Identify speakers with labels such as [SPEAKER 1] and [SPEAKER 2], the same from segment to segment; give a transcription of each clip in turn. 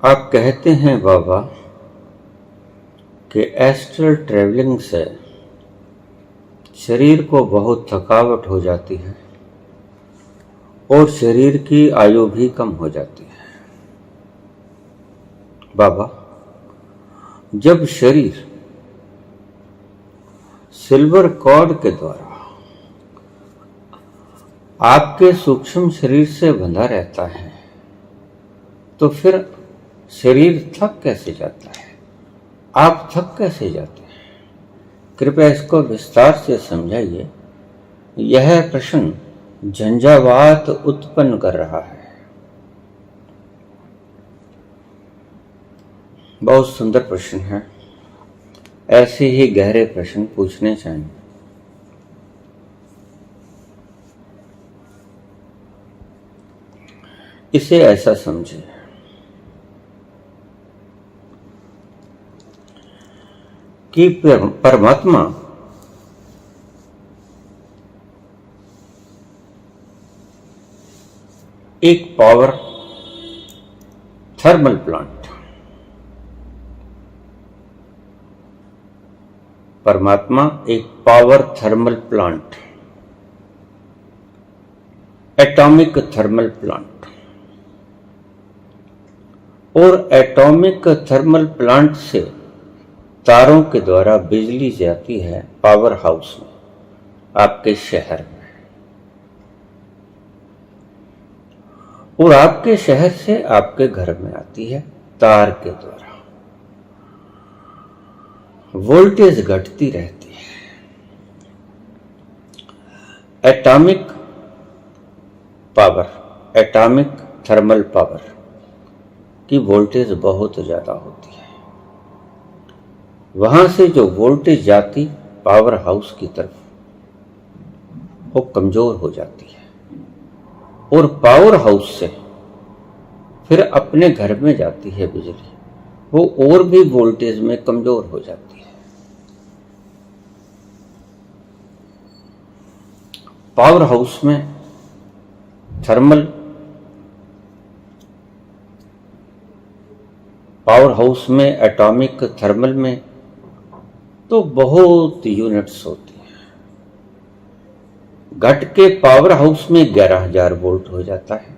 [SPEAKER 1] आप कहते हैं बाबा कि एस्ट्रल ट्रैवलिंग से शरीर को बहुत थकावट हो जाती है और शरीर की आयु भी कम हो जाती है। बाबा, जब शरीर सिल्वर कॉर्ड के द्वारा आपके सूक्ष्म शरीर से बंधा रहता है तो फिर शरीर थक कैसे जाता है? आप थक कैसे जाते हैं? कृपया इसको विस्तार से समझाइए। यह प्रश्न झंझावात उत्पन्न कर रहा है। बहुत सुंदर प्रश्न है। ऐसे ही गहरे प्रश्न पूछने चाहिए। इसे ऐसा समझिए कि परमात्मा एक पावर थर्मल प्लांट, परमात्मा एक power thermal plant, atomic thermal plant, और एटॉमिक थर्मल प्लांट से तारों के द्वारा बिजली जाती है पावर हाउस में, आपके शहर में, और आपके शहर से आपके घर में आती है तार के द्वारा। वोल्टेज घटती रहती है। Atomic power, atomic thermal power की वोल्टेज बहुत ज्यादा होती है। वहां से जो वोल्टेज जाती पावर हाउस की तरफ वो कमजोर हो जाती है, और पावर हाउस से फिर अपने घर में जाती है बिजली, वो और भी वोल्टेज में कमजोर हो जाती है। पावर हाउस में थर्मल, पावर हाउस में एटॉमिक थर्मल में तो बहुत यूनिट्स होती हैं। घट के पावर हाउस में 11,000 वोल्ट हो जाता है,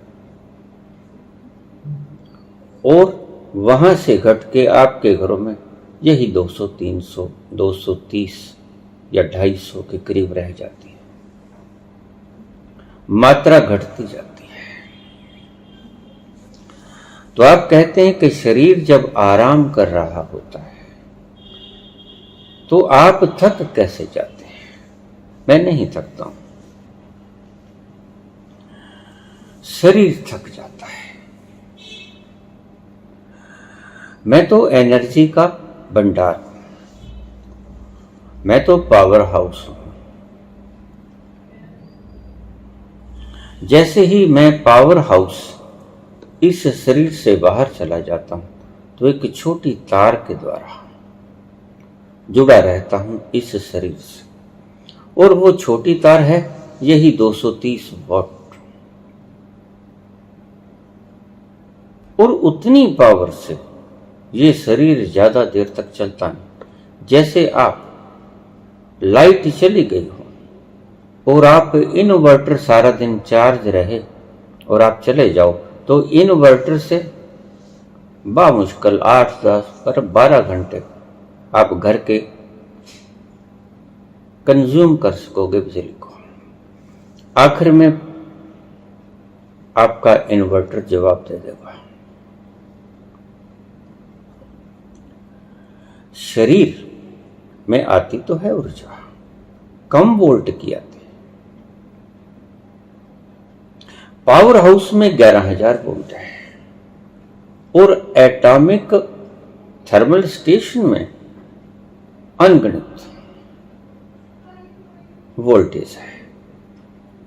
[SPEAKER 1] और वहां से घट के आपके घरों में यही 200, 300, 230 या 250 के करीब रह जाती है। मात्रा घटती जाती है। तो आप कहते हैं कि शरीर जब आराम कर रहा होता है तो आप थक कैसे जाते हैं? मैं नहीं थकता हूं, शरीर थक जाता है। मैं तो एनर्जी का भंडार हूं, मैं तो पावर हाउस हूं। जैसे ही मैं पावर हाउस इस शरीर से बाहर चला जाता हूं तो एक छोटी तार के द्वारा जुड़ा रहता हूं इस शरीर से, और वो छोटी तार है यही 230 वॉट, और उतनी पावर से ये शरीर ज्यादा देर तक चलता नहीं। जैसे आप लाइट चली गई हो और आप इन्वर्टर सारा दिन चार्ज रहे और आप चले जाओ तो इन्वर्टर से बामुश्किल 8, 10 पर 12 घंटे आप घर के कंज्यूम कर सकोगे बिजली को। आखिर में आपका इन्वर्टर जवाब दे देगा। शरीर में आती तो है ऊर्जा, कम वोल्ट की आती है। पावर हाउस में 11,000 वोल्ट है, और एटॉमिक थर्मल स्टेशन में अनगिनत वोल्टेज है।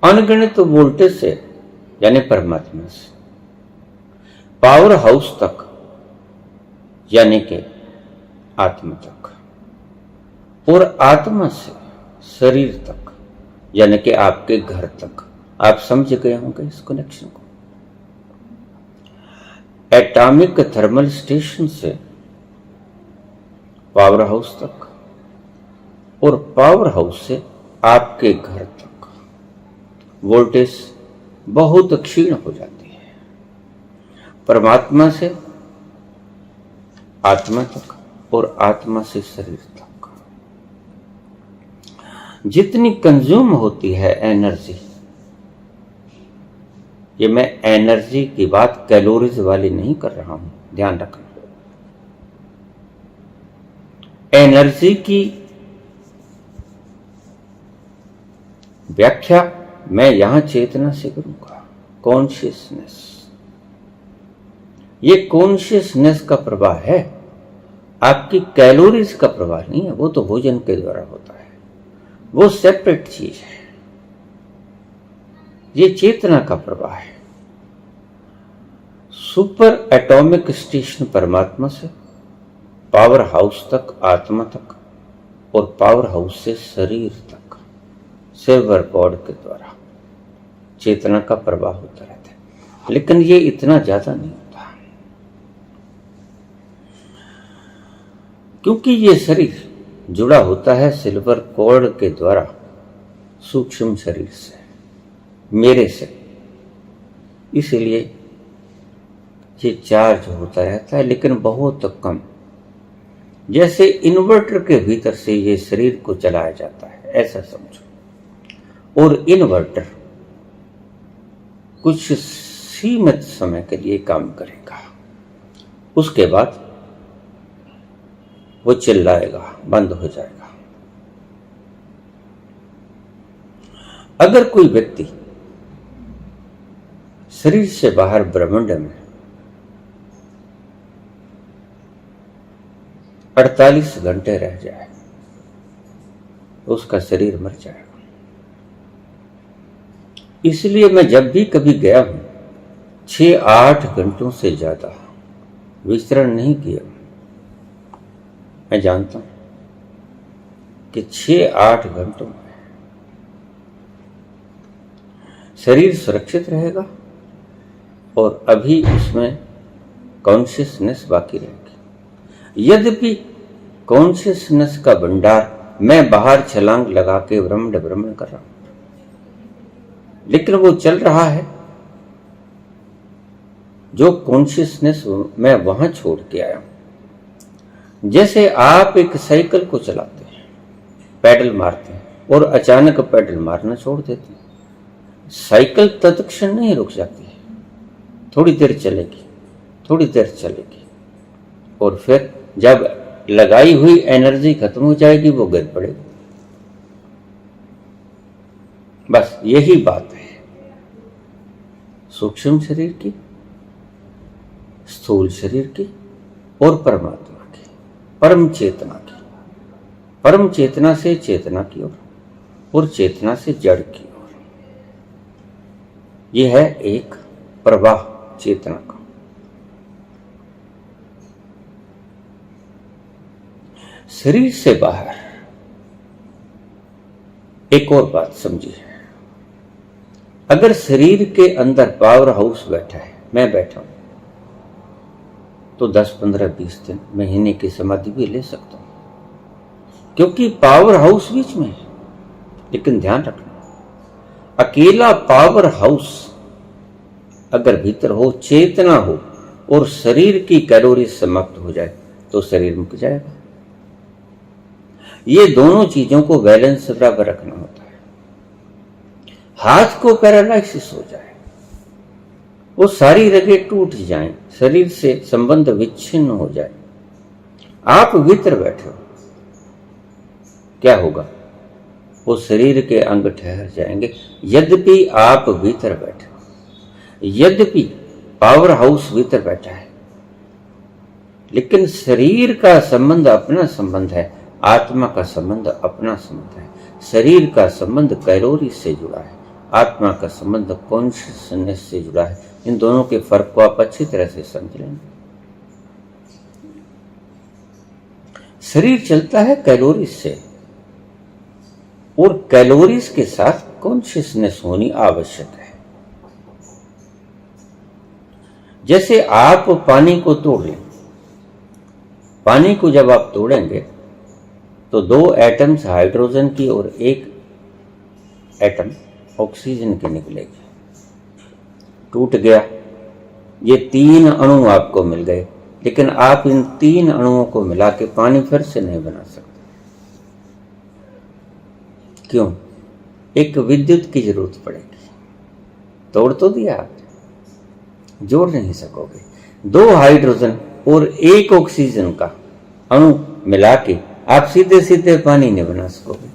[SPEAKER 1] अनगिनत वोल्टेज से यानी परमात्मा से पावर हाउस तक यानी कि आत्मा तक, और आत्मा से शरीर तक यानी कि आपके घर तक। आप समझ गए होंगे इस कनेक्शन को। एटॉमिक थर्मल स्टेशन से पावर हाउस तक और पावर हाउस से आपके घर तक वोल्टेज बहुत क्षीण हो जाती है। परमात्मा से आत्मा तक और आत्मा से शरीर तक जितनी कंज्यूम होती है एनर्जी, ये मैं एनर्जी की बात कैलोरीज वाली नहीं कर रहा हूं, ध्यान रखना। एनर्जी की व्याख्या मैं यहां चेतना से करूंगा। कॉन्शियसनेस, ये कॉन्शियसनेस का प्रवाह है, आपकी कैलोरीज का प्रवाह नहीं है। वो तो भोजन के द्वारा होता है, वो सेपरेट चीज है। ये चेतना का प्रवाह है। सुपर एटॉमिक स्टेशन परमात्मा से पावर हाउस तक आत्मा तक और पावर हाउस से शरीर तक सिल्वर कॉर्ड के द्वारा चेतना का प्रवाह होता रहता है। लेकिन ये इतना ज्यादा नहीं होता, क्योंकि ये शरीर जुड़ा होता है सिल्वर कॉर्ड के द्वारा सूक्ष्म शरीर से, मेरे से। इसलिए ये चार्ज होता रहता है, लेकिन बहुत कम। जैसे इन्वर्टर के भीतर से ये शरीर को चलाया जाता है, ऐसा समझो। और इन्वर्टर कुछ सीमित समय के लिए काम करेगा, उसके बाद वो चिल्लाएगा, बंद हो जाएगा। अगर कोई व्यक्ति शरीर से बाहर ब्रह्मांड में 48 घंटे रह जाए, उसका शरीर मर जाएगा। इसलिए मैं जब भी कभी गया हूं 6-8 घंटों से ज्यादा विचरण नहीं किया। मैं जानता हूं कि 6-8 घंटों में शरीर सुरक्षित रहेगा और अभी उसमें कॉन्शियसनेस बाकी रहेगी। यद्यपि कॉन्शियसनेस का भंडार मैं बाहर छलांग लगा के भ्रमण कर रहा हूं, लेकिन वो चल रहा है। जो कॉन्शियसनेस मैं वहां छोड़ के आया हूं। जैसे आप एक साइकिल को चलाते हैं, पैडल मारते हैं और अचानक पैडल मारना छोड़ देते हैं, साइकिल तत्क्षण नहीं रुक जाती है, थोड़ी देर चलेगी, थोड़ी देर चलेगी, और फिर जब लगाई हुई एनर्जी खत्म हो जाएगी वो गिर पड़ेगी। बस यही बात है सूक्ष्म शरीर की, स्थूल शरीर की और परमात्मा की, परम चेतना की। परम चेतना से चेतना की ओर और चेतना से जड़ की ओर। यह है एक प्रवाह चेतना का। शरीर से बाहर एक और बात समझिए। अगर शरीर के अंदर पावर हाउस बैठा है, मैं बैठा हूं, तो 10, 15, 20 दिन, महीने की समाधि भी ले सकता हूं, क्योंकि पावर हाउस बीच में है। लेकिन ध्यान रखना, अकेला पावर हाउस अगर भीतर हो, चेतना हो और शरीर की कैलोरी समाप्त हो जाए तो शरीर मुक जाएगा। ये दोनों चीजों को बैलेंस बराबर रखना होता है। हाथ को पैरालाइसिस हो जाए, वो सारी रगें टूट जाएं, शरीर से संबंध विच्छिन्न हो जाए, आप भीतर बैठे हो, क्या होगा? वो शरीर के अंग ठहर जाएंगे। यद्यपि आप भीतर बैठे हो, यद्यपि पावर हाउस भीतर बैठा है, लेकिन शरीर का संबंध अपना संबंध है, आत्मा का संबंध अपना संबंध है। शरीर का संबंध कैलोरी से जुड़ा है, आत्मा का संबंध कॉन्शियसनेस से जुड़ा है। इन दोनों के फर्क को आप अच्छी तरह से समझ लेंगे। शरीर चलता है कैलोरीज से, और कैलोरीज के साथ कॉन्शियसनेस होनी आवश्यक है। जैसे आप पानी को तोड़ लें, पानी को जब आप तोड़ेंगे तो दो एटम्स हाइड्रोजन की और एक एटम ऑक्सीजन की निकलेगी। टूट गया, ये तीन अणु आपको मिल गए, लेकिन आप इन तीन अणुओं को मिला के पानी फिर से नहीं बना सकते। क्यों? एक विद्युत की जरूरत पड़ेगी। तोड़ तो दिया आप, जोड़ नहीं सकोगे। दो हाइड्रोजन और एक ऑक्सीजन का अणु मिला के आप सीधे सीधे पानी नहीं बना सकोगे।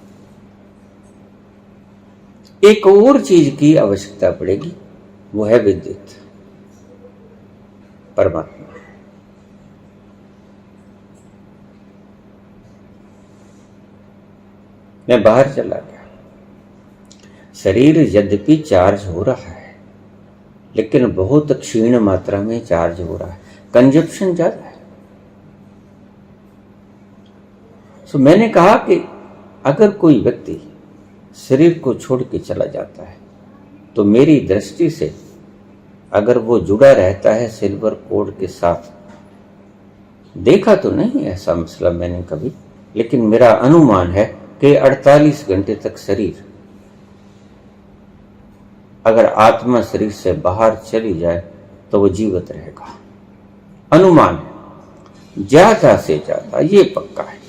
[SPEAKER 1] एक और चीज की आवश्यकता पड़ेगी, वो है विद्युत, परमात्मा। मैं बाहर चला गया, शरीर यद्यपि चार्ज हो रहा है, लेकिन बहुत क्षीण मात्रा में चार्ज हो रहा है, कंजप्शन ज्यादा है। तो मैंने कहा कि अगर कोई व्यक्ति शरीर को छोड़ के चला जाता है तो मेरी दृष्टि से अगर वो जुड़ा रहता है सिल्वर कोड के साथ, देखा तो नहीं ऐसा मसला मैंने कभी, लेकिन मेरा अनुमान है कि 48 घंटे तक शरीर, अगर आत्मा शरीर से बाहर चली जाए तो वो जीवित रहेगा। अनुमान है, ज्यादा से ज्यादा, ये पक्का है।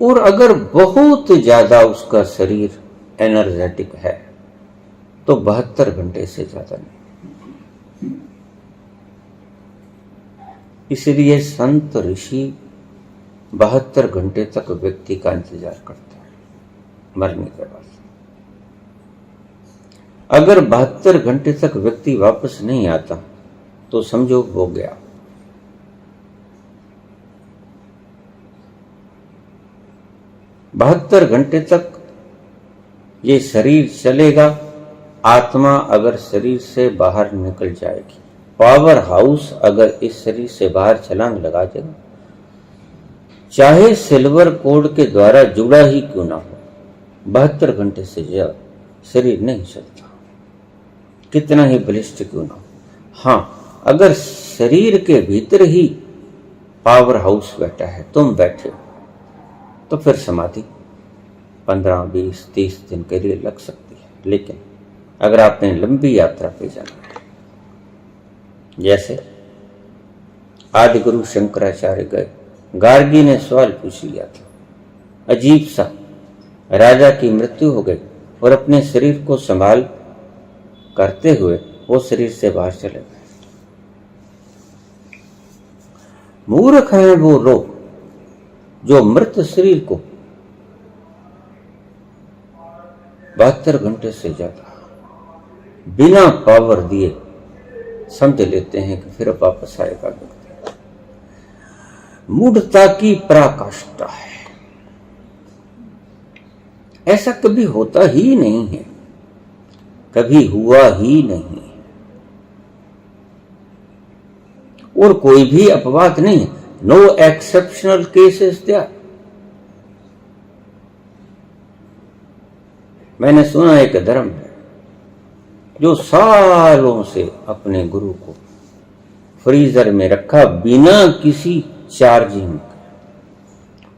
[SPEAKER 1] और अगर बहुत ज्यादा उसका शरीर एनर्जेटिक है तो 72 घंटे से ज्यादा नहीं। इसलिए संत ऋषि 72 घंटे तक व्यक्ति का इंतजार करते हैं मरने के बाद। अगर 72 घंटे तक व्यक्ति वापस नहीं आता तो समझो हो गया। बहत्तर घंटे तक ये शरीर चलेगा। आत्मा अगर शरीर से बाहर निकल जाएगी, पावर हाउस अगर इस शरीर से बाहर छलांग लगा देगा, चाहे सिल्वर कोड के द्वारा जुड़ा ही क्यों ना हो, 72 घंटे से ज्यादा शरीर नहीं चलता, कितना ही बलिष्ठ क्यों ना हो। हाँ, अगर शरीर के भीतर ही पावर हाउस बैठा है, तुम बैठे हो, तो फिर समाधि 15, 20, 30 दिन के लिए लग सकती है। लेकिन अगर आपने लंबी यात्रा पे जाना है, जैसे आदि गुरु शंकराचार्य गए, गार्गी ने सवाल पूछ लिया था, अजीब सा, राजा की मृत्यु हो गई और अपने शरीर को संभाल करते हुए वो शरीर से बाहर चले गए। मूर्ख हैं वो लोग जो मृत शरीर को 72 घंटे से ज्यादा बिना पावर दिए समझ लेते हैं कि फिर वापस आएगा व्यक्ति। मूढ़ता की पराकाष्ठा है। ऐसा कभी होता ही नहीं है, कभी हुआ ही नहीं, और कोई भी अपवाद नहीं है। No exceptional cases there. मैंने सुना एक धर्म है जो सालों से अपने गुरु को फ्रीजर में रखा बिना किसी चार्जिंग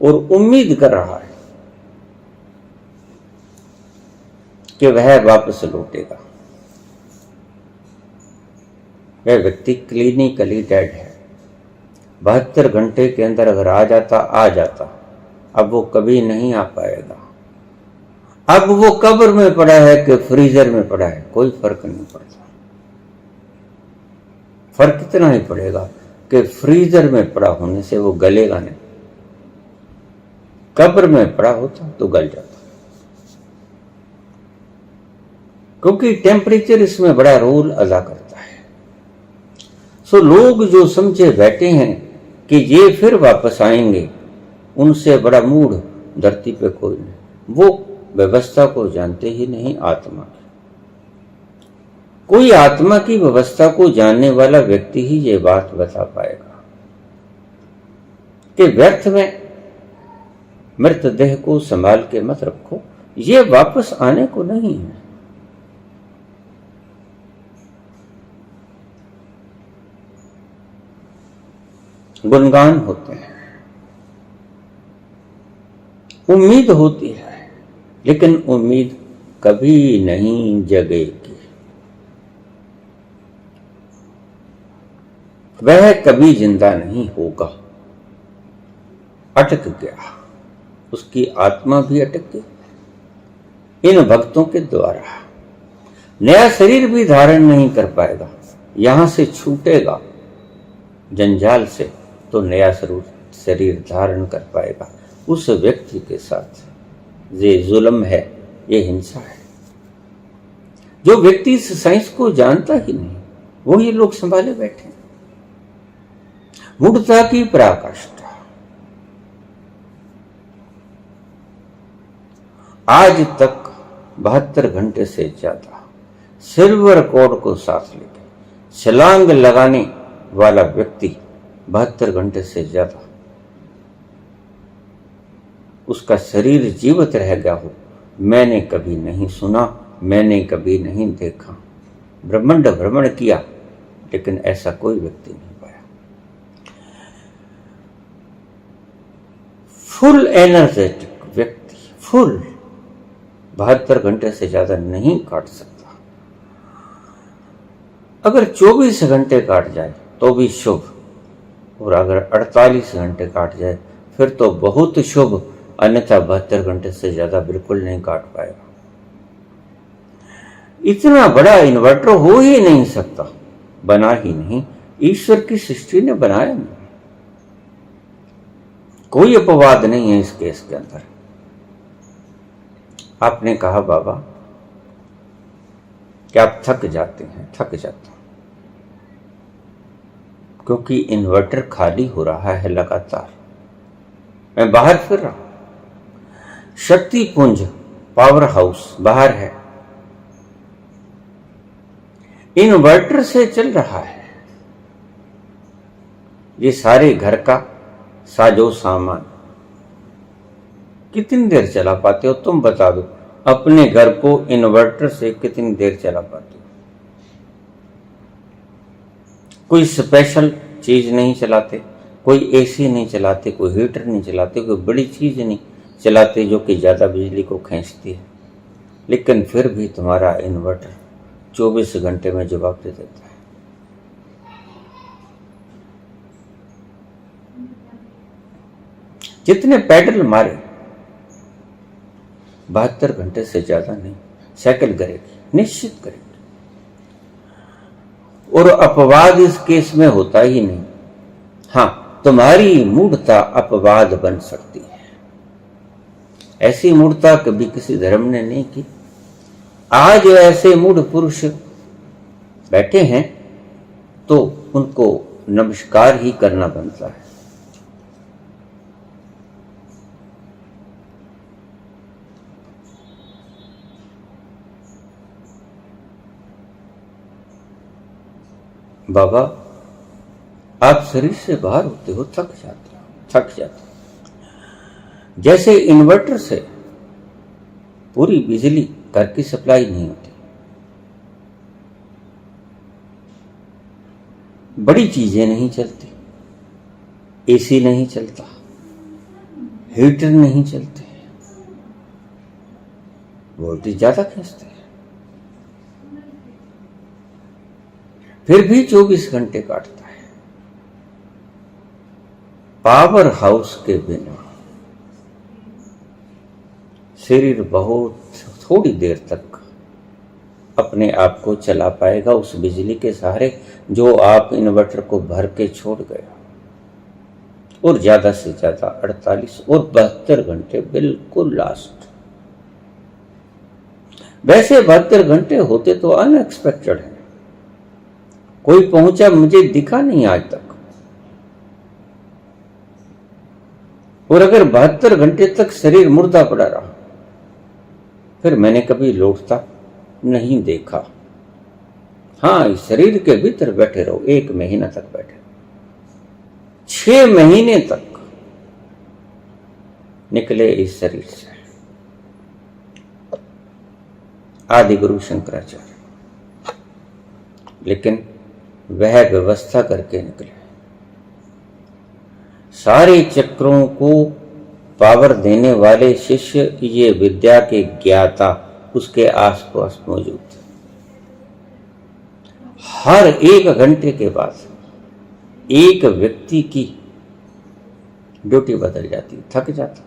[SPEAKER 1] और उम्मीद कर रहा है कि वह वापस लौटेगा। वह व्यक्ति क्लिनिकली डेड है। 72 घंटे के अंदर अगर आ जाता, अब वो कभी नहीं आ पाएगा। अब वो कब्र में पड़ा है कि फ्रीजर में पड़ा है, कोई फर्क नहीं पड़ता। फर्क इतना ही पड़ेगा कि फ्रीजर में पड़ा होने से वो गलेगा नहीं, कब्र में पड़ा होता तो गल जाता, क्योंकि टेम्परेचर इसमें बड़ा रोल अदा करता है। सो लोग जो समझे बैठे हैं कि ये फिर वापस आएंगे, उनसे बड़ा मूढ़ धरती पे कोई नहीं। वो व्यवस्था को जानते ही नहीं आत्मा की। कोई आत्मा की व्यवस्था को जानने वाला व्यक्ति ही ये बात बता पाएगा कि व्यर्थ में मृतदेह को संभाल के मत रखो, ये वापस आने को नहीं है। गुणगान होते हैं, उम्मीद होती है, लेकिन उम्मीद कभी नहीं जगेगी। वह कभी जिंदा नहीं होगा। अटक गया, उसकी आत्मा भी अटक गई इन भक्तों के द्वारा। नया शरीर भी धारण नहीं कर पाएगा। यहां से छूटेगा जंजाल से तो नया शरीर धारण कर पाएगा। उस व्यक्ति के साथ ये जुल्म है, ये हिंसा है। जो व्यक्ति इस साइंस को जानता ही नहीं, वो ये लोग संभाले बैठे। मूढ़ता की पराकाष्ठा। आज तक 72 घंटे से ज्यादा सिल्वर कोड को साथ लेकर छलांग लगाने वाला व्यक्ति 72 घंटे से ज्यादा उसका शरीर जीवित रह गया हो, मैंने कभी नहीं सुना, मैंने कभी नहीं देखा। ब्रह्मांड भ्रमण किया, लेकिन ऐसा कोई व्यक्ति नहीं पाया। फुल एनर्जेटिक व्यक्ति, फुल 72 घंटे से ज्यादा नहीं काट सकता। अगर 24 घंटे काट जाए तो भी शुभ, और अगर 48 घंटे काट जाए फिर तो बहुत शुभ, अन्यथा 72 घंटे से ज्यादा बिल्कुल नहीं काट पाएगा। इतना बड़ा इन्वर्टर हो ही नहीं सकता, बना ही नहीं, ईश्वर की सृष्टि ने बनाया नहीं। कोई अपवाद नहीं है इस केस के अंदर। आपने कहा बाबा कि आप थक जाते हैं, थक जाता हूं क्योंकि इन्वर्टर खाली हो रहा है लगातार। मैं बाहर फिर रहा हूं, शक्ति पुंज पावर हाउस बाहर है, इन्वर्टर से चल रहा है। ये सारे घर का साजो सामान कितनी देर चला पाते हो तुम बता दो। अपने घर को इन्वर्टर से कितनी देर चला पाते हो? कोई स्पेशल चीज नहीं चलाते, कोई एसी नहीं चलाते, कोई हीटर नहीं चलाते, कोई बड़ी चीज नहीं चलाते जो कि ज्यादा बिजली को खींचती है, लेकिन फिर भी तुम्हारा इन्वर्टर 24 घंटे में जवाब दे देता है। जितने पैडल मारे 72 घंटे से ज्यादा नहीं साइकिल करेगी, निश्चित करेगी। और अपवाद इस केस में होता ही नहीं। हां, तुम्हारी मूढ़ता अपवाद बन सकती है। ऐसी मूढ़ता कभी किसी धर्म ने नहीं की। आज ऐसे मूढ़ पुरुष बैठे हैं तो उनको नमस्कार ही करना बनता है। बाबा, आप शरीर से बाहर होते हो, थक जाते हो। जैसे इन्वर्टर से पूरी बिजली घर की सप्लाई नहीं होती, बड़ी चीजें नहीं चलती, एसी नहीं चलता, हीटर नहीं चलते, वोल्टेज ज्यादा खींचते हैं, फिर भी 24 घंटे काटता है। पावर हाउस के बिना शरीर बहुत थोड़ी देर तक अपने आप को चला पाएगा उस बिजली के सहारे जो आप इन्वर्टर को भर के छोड़ गए। और ज्यादा से ज्यादा 48 और 72 घंटे बिल्कुल लास्ट। वैसे 72 घंटे होते तो अनएक्सपेक्टेड है, कोई पहुंचा मुझे दिखा नहीं आज तक। और अगर 72 घंटे तक शरीर मुर्दा पड़ा रहा फिर मैंने कभी लौटता नहीं देखा। हाँ, इस शरीर के भीतर बैठे रहो, 1 महीना तक बैठे, 6 महीने तक निकले इस शरीर से, आदि गुरु शंकराचार्य। लेकिन वह व्यवस्था करके निकले। सारे चक्रों को पावर देने वाले शिष्य, ये विद्या के ज्ञाता उसके आसपास मौजूद थे। हर 1 घंटे के बाद एक व्यक्ति की ड्यूटी बदल जाती, थक जाता।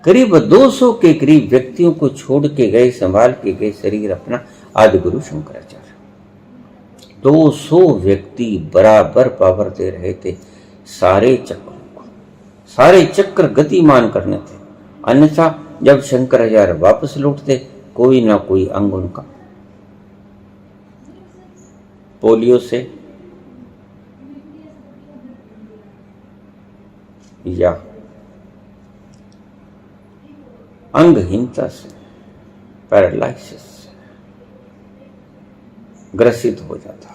[SPEAKER 1] करीब 200 के करीब व्यक्तियों को छोड़ के गए, संभाल के गए शरीर अपना आदि गुरु शंकराचार्य। 200 व्यक्ति बराबर पावर दे रहे थे सारे चक्रों को। सारे चक्र गतिमान करने थे, अन्यथा जब शंकराचार्य वापस लौटते कोई ना कोई अंग उनका पोलियो से या अंगहीनता से, पैरालाइसिस से ग्रसित हो जाता।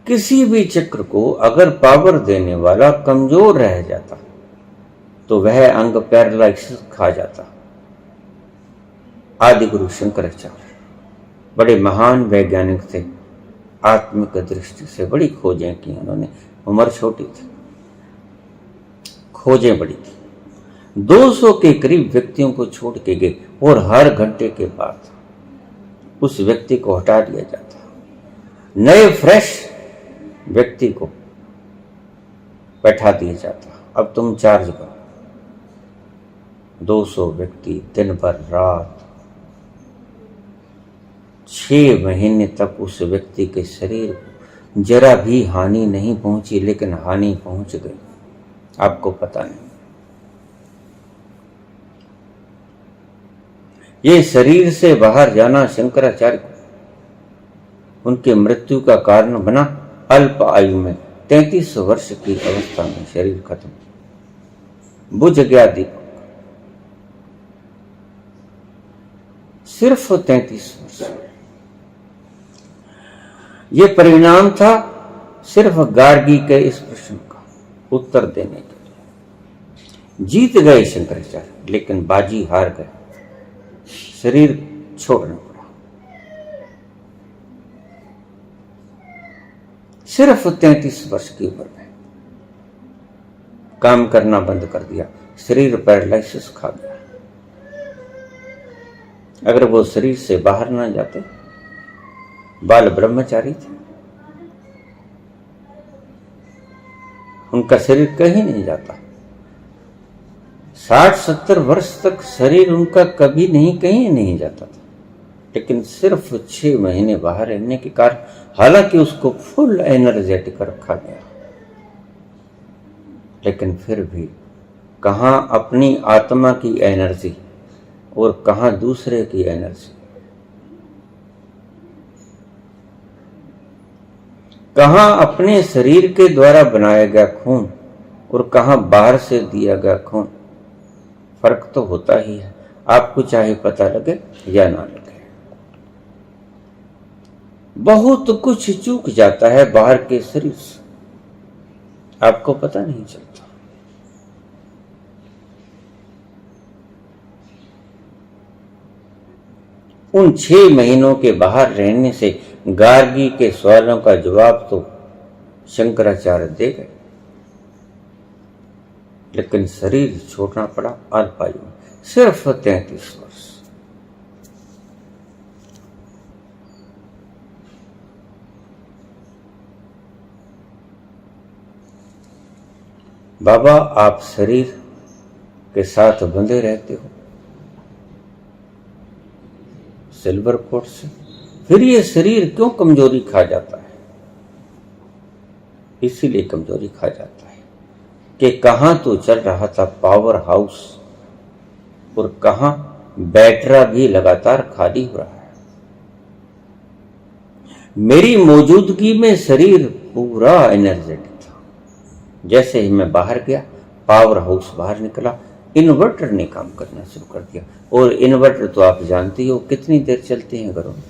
[SPEAKER 1] किसी भी चक्र को अगर पावर देने वाला कमजोर रह जाता तो वह अंग पैरालाइसिस खा जाता। आदि गुरु शंकराचार्य बड़े महान वैज्ञानिक थे। आत्मिक दृष्टि से बड़ी खोजें की उन्होंने। उम्र छोटी थी, खोजें बड़ी थी। 200 के करीब व्यक्तियों को छोड़ के गए और हर घंटे के बाद उस व्यक्ति को हटा दिया जाता। नए फ्रेश व्यक्ति को बैठा दिया जाता। अब तुम चार्ज करो। 200 व्यक्ति दिन भर रात 6 महीने तक उस व्यक्ति के शरीर को जरा भी हानि नहीं पहुंची, लेकिन हानि पहुंच गई, आपको पता नहीं। ये शरीर से बाहर जाना शंकराचार्य को उनके मृत्यु का कारण बना। अल्प आयु में 33 वर्ष की अवस्था में शरीर खत्म, बुझ गया दीपक। सिर्फ 33 वर्ष। ये परिणाम था सिर्फ गार्गी के इस प्रश्न का उत्तर देने के लिए। जीत गए शंकराचार्य, लेकिन बाजी हार गए, शरीर छोड़ना पड़ा। सिर्फ 33 वर्ष की उम्र में काम करना बंद कर दिया, शरीर पैरालिसिस खा गया। अगर वो शरीर से बाहर ना जाते, बाल ब्रह्मचारी थे, उनका शरीर कहीं नहीं जाता। 60-70 वर्ष तक शरीर उनका कभी नहीं कहीं नहीं जाता था। लेकिन सिर्फ 6 महीने बाहर रहने के कारण, हालांकि उसको फुल एनर्जेटिक रखा गया, लेकिन फिर भी कहां अपनी आत्मा की एनर्जी और कहां दूसरे की एनर्जी, कहां अपने शरीर के द्वारा बनाया गया खून और कहां बाहर से दिया गया खून। फर्क तो होता ही है, आपको चाहे पता लगे या ना लगे। बहुत कुछ चूक जाता है बाहर के शरीर से, आपको पता नहीं चलता। उन 6 महीनों के बाहर रहने से गार्गी के सवालों का जवाब तो शंकराचार्य दे गए, लेकिन शरीर छोड़ना पड़ा अल्पायु में, सिर्फ 33 वर्ष। बाबा, आप शरीर के साथ बंधे रहते हो सिल्वर कोट से, फिर ये शरीर क्यों कमजोरी खा जाता है? इसीलिए कमजोरी खा जाता है कि कहां तो चल रहा था पावर हाउस और कहां बैटरा भी लगातार खाली हो रहा है। मेरी मौजूदगी में शरीर पूरा एनर्जेटिक था। जैसे ही मैं बाहर गया, पावर हाउस बाहर निकला, इन्वर्टर ने काम करना शुरू कर दिया। और इन्वर्टर तो आप जानते हो कितनी देर चलते हैं घरों में।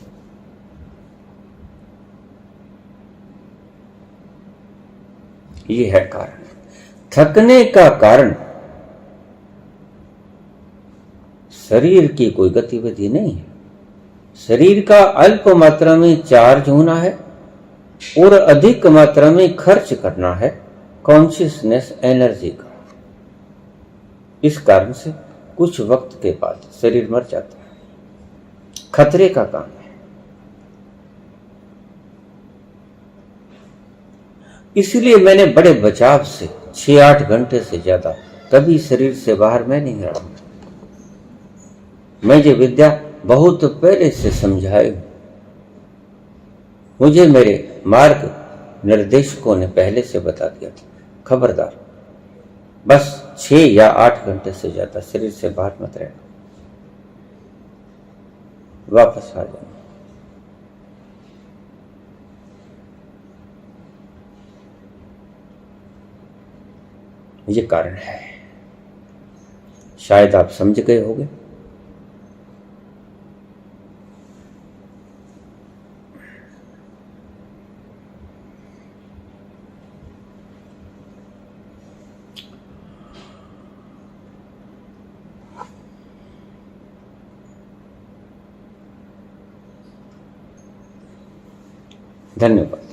[SPEAKER 1] ये है कारण। थकने का कारण शरीर की कोई गतिविधि नहीं है। शरीर का अल्प मात्रा में चार्ज होना है और अधिक मात्रा में खर्च करना है कॉन्शियसनेस एनर्जी का। इस कारण से कुछ वक्त के बाद शरीर मर जाता है। खतरे का काम है। इसलिए मैंने बड़े बचाव से 6-8 घंटे से ज्यादा कभी शरीर से बाहर मैं नहीं रहा। मैं ये विद्या बहुत पहले से समझाई। मुझे मेरे मार्ग निर्देशकों ने पहले से बता दिया था, खबरदार, बस 6 या 8 घंटे से ज्यादा शरीर से बाहर मत रहना, वापस आ जाना। ये कारण है। शायद आप समझ गए होंगे। धन्यवाद।